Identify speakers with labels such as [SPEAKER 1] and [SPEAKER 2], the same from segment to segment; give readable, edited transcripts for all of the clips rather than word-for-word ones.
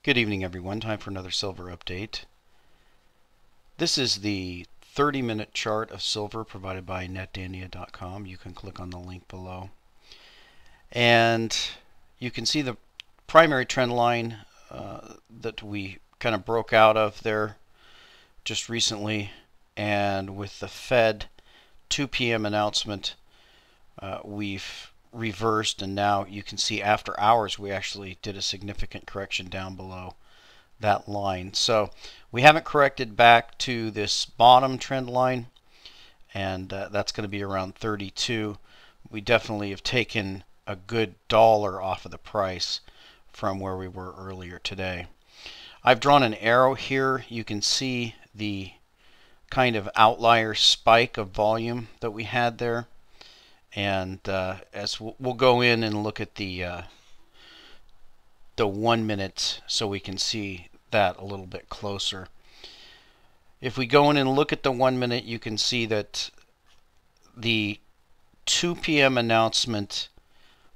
[SPEAKER 1] Good evening, everyone. Time for another silver update. This is the 30-minute chart of silver provided by netdandia.com. You can click on the link below. And you can see the primary trend line that we kind of broke out of there just recently. And with the Fed 2 p.m. announcement, we've reversed, and now you can see after hours we actually did a significant correction down below that line. So we haven't corrected back to this bottom trend line, and that's going to be around 32. We definitely have taken a good dollar off of the price from where we were earlier today. I've drawn an arrow here. You can see the kind of outlier spike of volume that we had there. And as we'll go in and look at the 1 minute so we can see that a little bit closer. If we go in and look at the 1 minute, you can see that the 2 p.m. announcement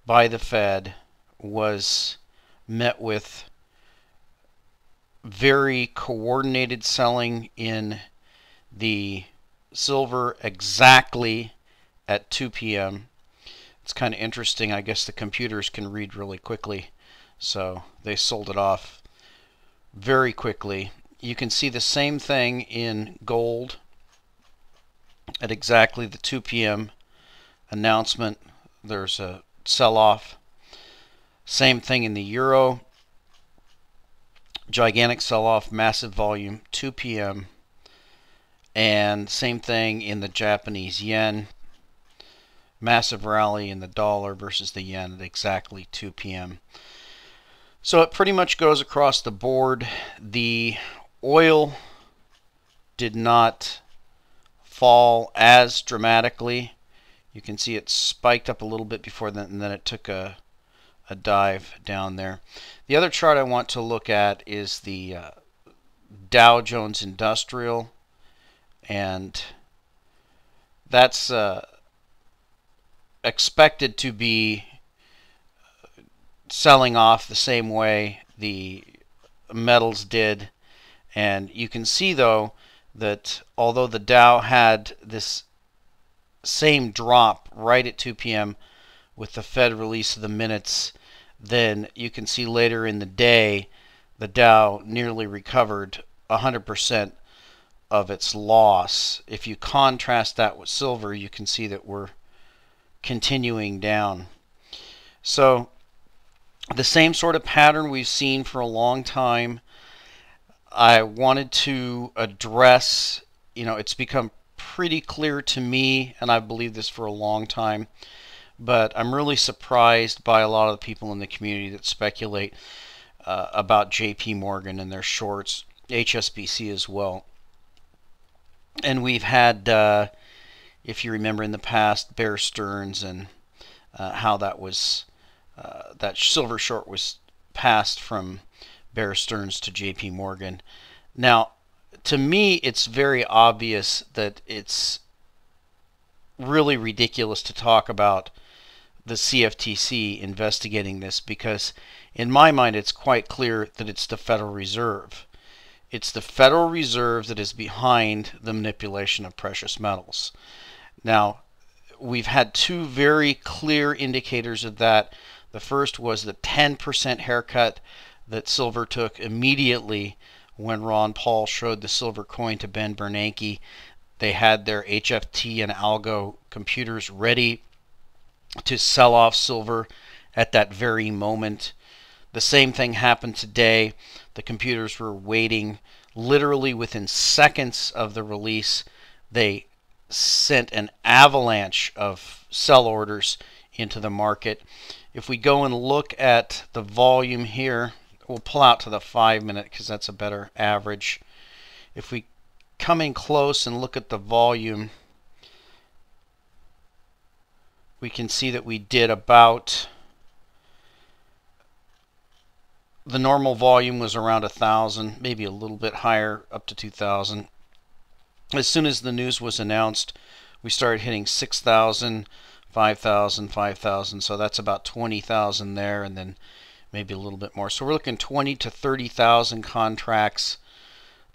[SPEAKER 1] by the Fed was met with very coordinated selling in the silver exactly at 2 p.m. It's kind of interesting. I guess the computers can read really quickly, so they sold it off very quickly. You can see the same thing in gold at exactly the 2 p.m. announcement. There's a sell-off. Same thing in the euro. Gigantic sell-off, massive volume, 2 p.m. And same thing in the Japanese yen. Massive rally in the dollar versus the yen at exactly 2 p.m. So it pretty much goes across the board. The oil did not fall as dramatically. You can see it spiked up a little bit before that, and then it took a dive down there. The other chart I want to look at is the Dow Jones Industrial, and that's expected to be selling off the same way the metals did. And you can see though that although the Dow had this same drop right at 2 p.m. with the Fed release of the minutes, then you can see later in the day the Dow nearly recovered 100% of its loss. If you contrast that with silver, you can see that we're continuing down. So the same sort of pattern we've seen for a long time. I wanted to address, it's become pretty clear to me, and I've believed this for a long time, but I'm really surprised by a lot of the people in the community that speculate about JP Morgan and their shorts, HSBC as well. And we've had if you remember in the past, Bear Stearns and how that was that silver short was passed from Bear Stearns to JP Morgan. Now, to me, it's very obvious that it's really ridiculous to talk about the CFTC investigating this, because in my mind it's quite clear that it's the Federal Reserve. It's the Federal Reserve that is behind the manipulation of precious metals. Now, we've had two very clear indicators of that. The first was the 10% haircut that silver took immediately when Ron Paul showed the silver coin to Ben Bernanke. They had their HFT and algo computers ready to sell off silver at that very moment. The same thing happened today. The computers were waiting. Literally within seconds of the release, they sent an avalanche of sell orders into the market. If we go and look at the volume here, we'll pull out to the 5 minute because that's a better average. If we come in close and look at the volume, we can see that we did about, the normal volume was around 1,000, maybe a little bit higher, up to 2,000. As soon as the news was announced, we started hitting 6,000, 5,000, 5,000, so that's about 20,000 there, and then maybe a little bit more. So we're looking 20 to 30,000 contracts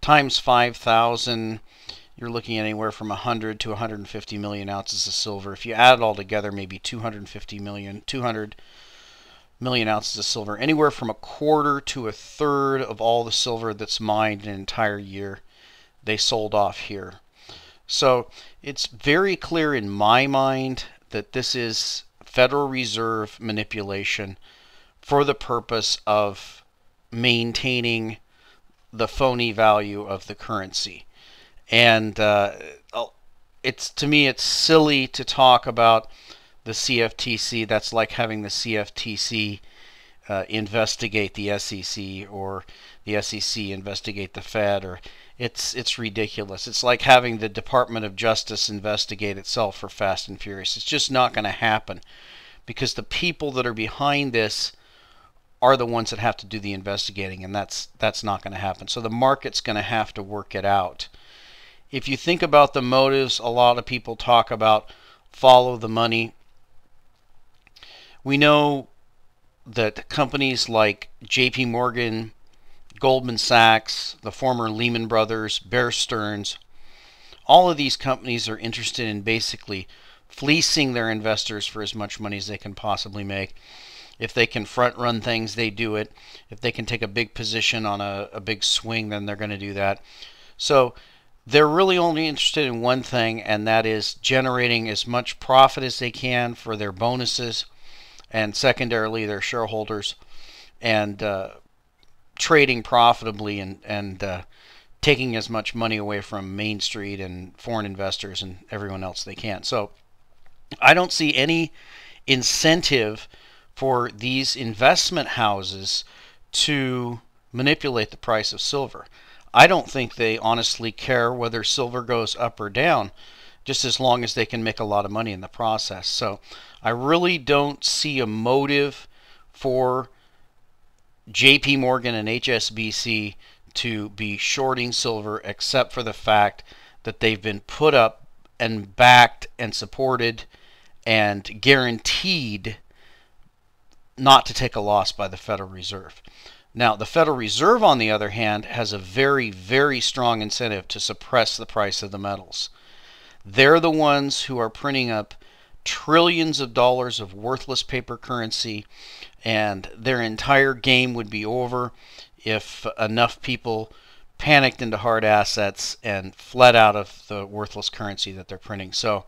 [SPEAKER 1] times 5,000. You're looking at anywhere from 100 to 150 million ounces of silver. If you add it all together, maybe 200 million ounces of silver. Anywhere from a quarter to a third of all the silver that's mined in an entire year, they sold off here. So it's very clear in my mind that this is Federal Reserve manipulation for the purpose of maintaining the phony value of the currency. And it's, to me, it's silly to talk about the CFTC. That's like having the CFTC investigate the SEC, or the SEC investigate the Fed, or it's ridiculous. It's like having the Department of Justice investigate itself for Fast and Furious. It's just not going to happen, because the people that are behind this are the ones that have to do the investigating, and that's not going to happen. So the market's going to have to work it out. If you think about the motives, a lot of people talk about follow the money. We know that companies like JP Morgan, Goldman Sachs, the former Lehman Brothers, Bear Stearns, all of these companies are interested in basically fleecing their investors for as much money as they can possibly make. If they can front run things, they do it. If they can take a big position on a big swing, then they're going to do that. So they're really only interested in one thing, and that is generating as much profit as they can for their bonuses, and secondarily their shareholders, and trading profitably, and taking as much money away from Main Street and foreign investors and everyone else they can. So I don't see any incentive for these investment houses to manipulate the price of silver. I don't think they honestly care whether silver goes up or down, just as long as they can make a lot of money in the process. So I really don't see a motive for JP Morgan and HSBC to be shorting silver, except for the fact that they've been put up and backed and supported and guaranteed not to take a loss by the Federal Reserve. Now, the Federal Reserve, on the other hand, has a very, very strong incentive to suppress the price of the metals. They're the ones who are printing up trillions of dollars of worthless paper currency, and their entire game would be over if enough people panicked into hard assets and fled out of the worthless currency that they're printing. So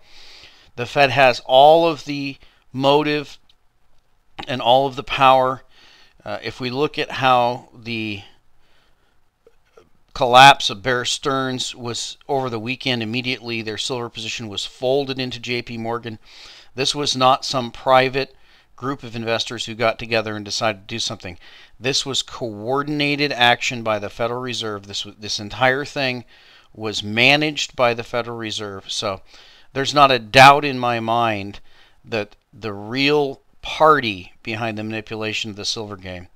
[SPEAKER 1] the Fed has all of the motive and all of the power. If we look at how the collapse of Bear Stearns was over the weekend, immediately their silver position was folded into JP Morgan. This was not some private group of investors who got together and decided to do something. This was coordinated action by the Federal Reserve. This entire thing was managed by the Federal Reserve. So there's not a doubt in my mind that the real party behind the manipulation of the silver game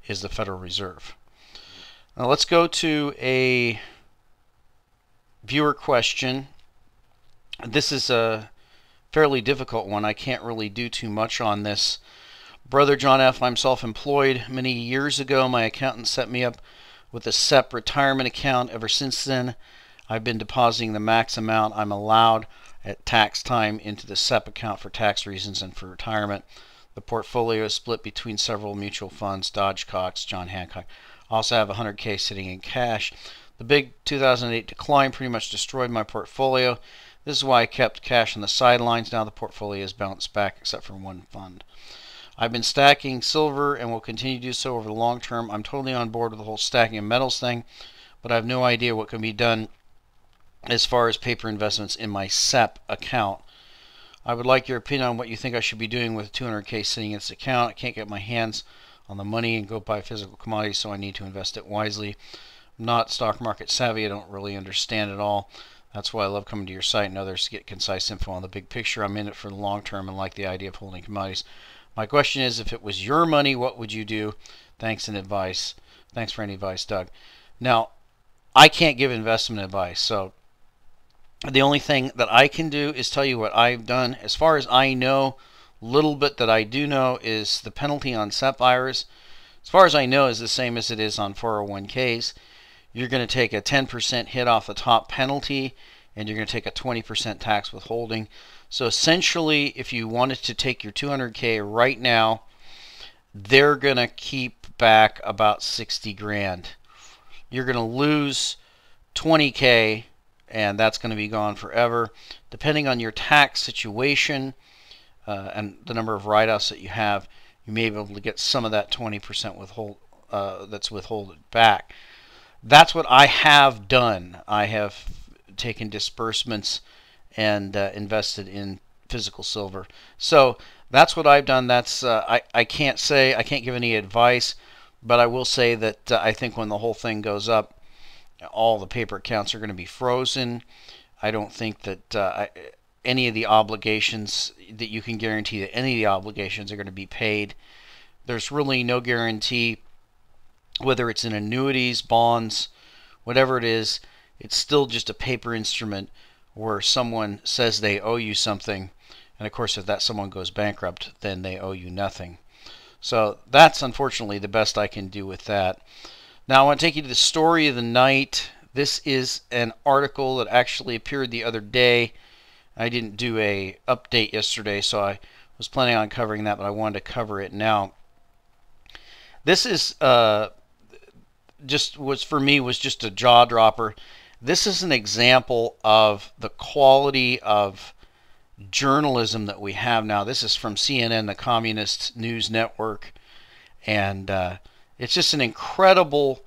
[SPEAKER 1] is the Federal Reserve. Now let's go to a viewer question. This is a fairly difficult one. I can't really do too much on this. Brother John F., I'm self-employed. Many years ago, my accountant set me up with a SEP retirement account. Ever since then, I've been depositing the max amount I'm allowed at tax time into the SEP account for tax reasons and for retirement. The portfolio is split between several mutual funds, Dodge, Cox, John Hancock. I also have $100K sitting in cash. The big 2008 decline pretty much destroyed my portfolio. This is why I kept cash on the sidelines. Now the portfolio has bounced back except for one fund. I've been stacking silver and will continue to do so over the long term. I'm totally on board with the whole stacking of metals thing, but I have no idea what can be done as far as paper investments in my SEP account. I would like your opinion on what you think I should be doing with 200K sitting in this account. I can't get my hands on the money and go buy physical commodities, so I need to invest it wisely. I'm not stock market savvy. I don't really understand it all. That's why I love coming to your site and others to get concise info on the big picture. I'm in it for the long term and like the idea of holding commodities. My question is, if it was your money, what would you do? Thanks and advice. Thanks for any advice, Doug. Now, I can't give investment advice, so the only thing that I can do is tell you what I've done. As far as I know, little bit that I do know is the penalty on SEP IRAs as far as I know, is the same as it is on 401ks. You're going to take a 10% hit off the top penalty, and you're going to take a 20% tax withholding. So essentially, if you wanted to take your 200K right now, they're going to keep back about 60 grand. You're going to lose 20K, and that's going to be gone forever. Depending on your tax situation and the number of write-offs that you have, you may be able to get some of that 20% withhold that's withholded back. That's what I have done. I have taken disbursements and invested in physical silver. So that's what I've done. That's I can't give any advice, but I will say that I think when the whole thing goes up, all the paper accounts are going to be frozen. I don't think that any of the obligations that you can guarantee that any of the obligations are going to be paid. There's really no guarantee whether it's in annuities, bonds, whatever it is. It's still just a paper instrument where someone says they owe you something, and of course if that someone goes bankrupt, then they owe you nothing. So that's unfortunately the best I can do with that. Now I want to take you to the story of the night. This is an article that actually appeared the other day. I didn't do a update yesterday, so I was planning on covering that, but I wanted to cover it now. This is for me was just a jaw dropper. This is an example of the quality of journalism that we have now. This is from CNN, the Communist News Network, and it's just an incredible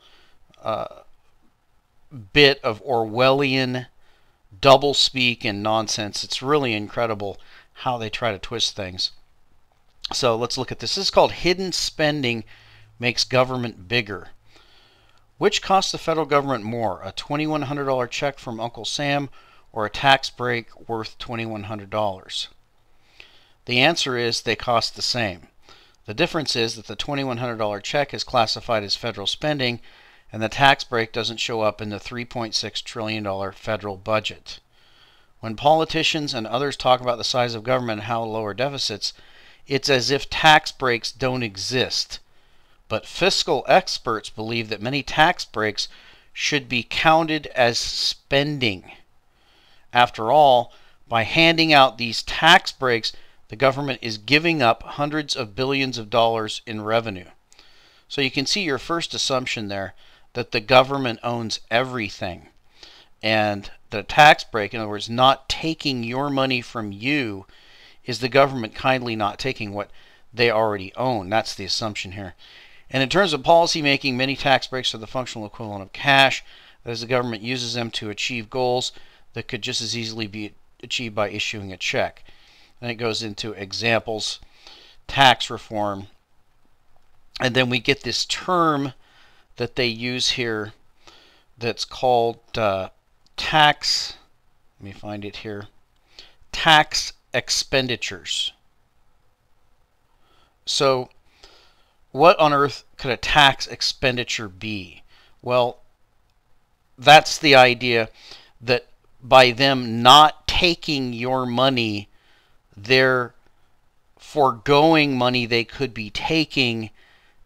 [SPEAKER 1] bit of Orwellian doublespeak and nonsense. It's really incredible how they try to twist things. So let's look at this. This is called Hidden Spending Makes Government Bigger. Which costs the federal government more, a $2,100 check from Uncle Sam or a tax break worth $2,100? The answer is they cost the same. The difference is that the $2,100 check is classified as federal spending, and the tax break doesn't show up in the $3.6 trillion federal budget. When politicians and others talk about the size of government and how to lower deficits, it's as if tax breaks don't exist. But fiscal experts believe that many tax breaks should be counted as spending. After all, by handing out these tax breaks, the government is giving up hundreds of billions of dollars in revenue. So you can see your first assumption there, that the government owns everything. And the tax break, in other words, not taking your money from you, is the government kindly not taking what they already own. That's the assumption here. And in terms of policy making, many tax breaks are the functional equivalent of cash, as the government uses them to achieve goals that could just as easily be achieved by issuing a check. And it goes into examples, tax reform, and then we get this term that they use here that's called tax, let me find it here, tax expenditures. So what on earth could a tax expenditure be? Well, that's the idea that by them not taking your money, they're foregoing money they could be taking,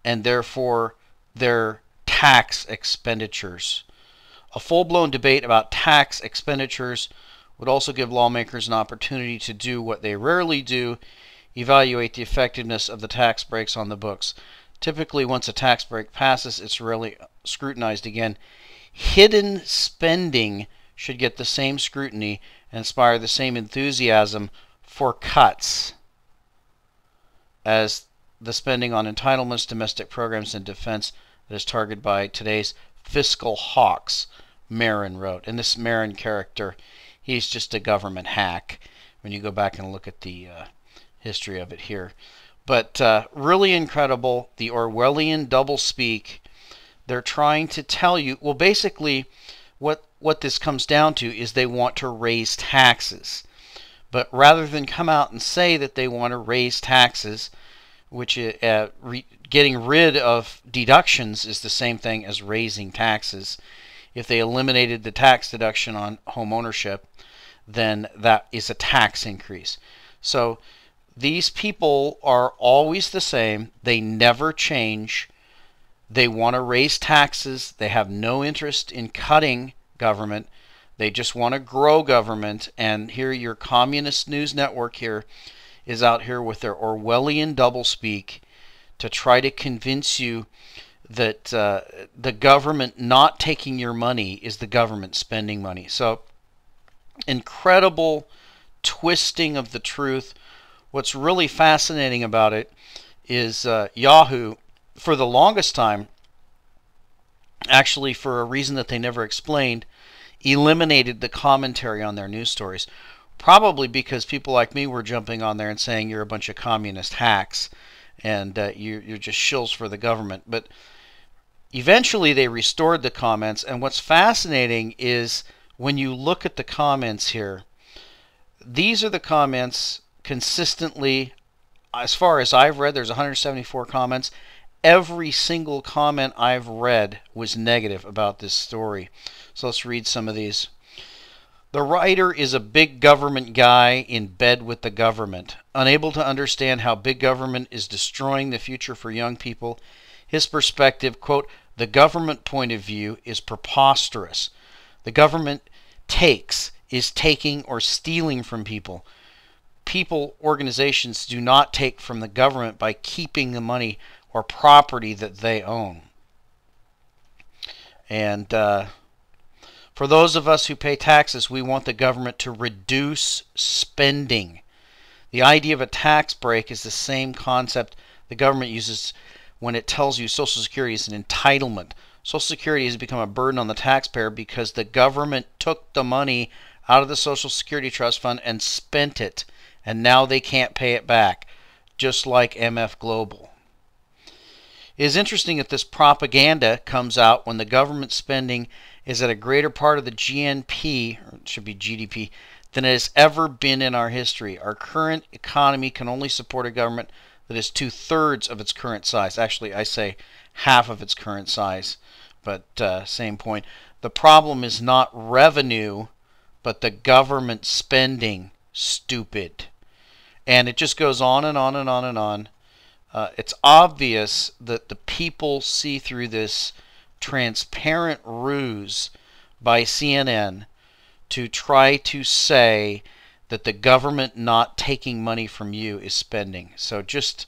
[SPEAKER 1] and therefore their tax expenditures. A full-blown debate about tax expenditures would also give lawmakers an opportunity to do what they rarely do, evaluate the effectiveness of the tax breaks on the books. Typically, once a tax break passes, it's rarely scrutinized again. Hidden spending should get the same scrutiny and inspire the same enthusiasm for cuts as the spending on entitlements, domestic programs, and defense that is targeted by today's fiscal hawks, Marin wrote. And this Marin character, he's just a government hack when you go back and look at the history of it here. But really incredible, the Orwellian doublespeak. They're trying to tell you, well, basically what this comes down to is they want to raise taxes. But rather than come out and say that they want to raise taxes, which getting rid of deductions is the same thing as raising taxes. If they eliminated the tax deduction on home ownership, then that is a tax increase. So these people are always the same. They never change. They want to raise taxes. They have no interest in cutting government. They just want to grow government. And here your communist news network here is out here with their Orwellian doublespeak to try to convince you that the government not taking your money is the government spending money. So incredible twisting of the truth. What's really fascinating about it is Yahoo, for the longest time, actually for a reason that they never explained, eliminated the commentary on their news stories. Probably because people like me were jumping on there and saying you're a bunch of communist hacks and you're just shills for the government. But eventually they restored the comments, and what's fascinating is when you look at the comments here, these are the comments consistently, as far as I've read, there's 174 comments. Every single comment I've read was negative about this story. So let's read some of these. The writer is a big government guy in bed with the government, unable to understand how big government is destroying the future for young people. His perspective, quote, the government point of view is preposterous. The government is taking or stealing from people. Organizations do not take from the government by keeping the money or property that they own. And for those of us who pay taxes, we want the government to reduce spending. The idea of a tax break is the same concept the government uses when it tells you Social Security is an entitlement. Social Security has become a burden on the taxpayer because the government took the money out of the Social Security Trust Fund and spent it, and now they can't pay it back, just like MF Global. It is interesting that this propaganda comes out when the government spending is at a greater part of the GNP, or it should be GDP, than it has ever been in our history. Our current economy can only support a government that is 2/3 of its current size. Actually, I say half of its current size, but same point. The problem is not revenue, but the government spending. Stupid. And it just goes on and on and on and on. It's obvious that the people see through this transparent ruse by CNN to try to say that the government not taking money from you is spending. So just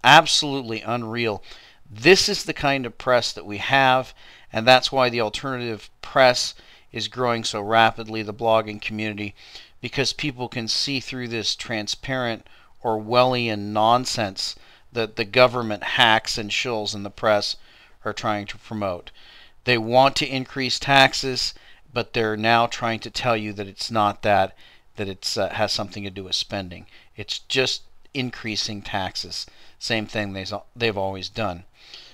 [SPEAKER 1] absolutely unreal. This is the kind of press that we have, and that's why the alternative press is growing so rapidly, the blogging community, because people can see through this transparent Orwellian nonsense that the government hacks and shills in the press are trying to promote. They want to increase taxes, but they're now trying to tell you that it's not that it has something to do with spending. It's just increasing taxes. Same thing they've always done.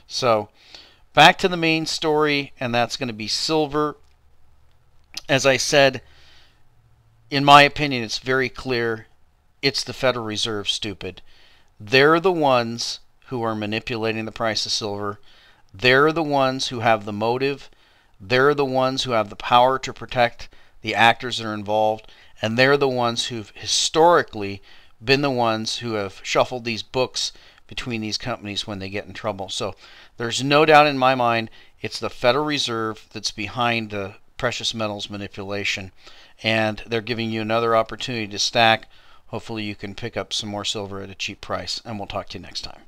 [SPEAKER 1] So back to the main story, and that's going to be silver. As I said, in my opinion, it's very clear. It's the Federal Reserve, stupid. They're the ones who are manipulating the price of silver. They're the ones who have the motive. They're the ones who have the power to protect the actors that are involved. And they're the ones who've historically been the ones who have shuffled these books between these companies when they get in trouble. So there's no doubt in my mind it's the Federal Reserve that's behind the precious metals manipulation. And they're giving you another opportunity to stack. Hopefully you can pick up some more silver at a cheap price. And we'll talk to you next time.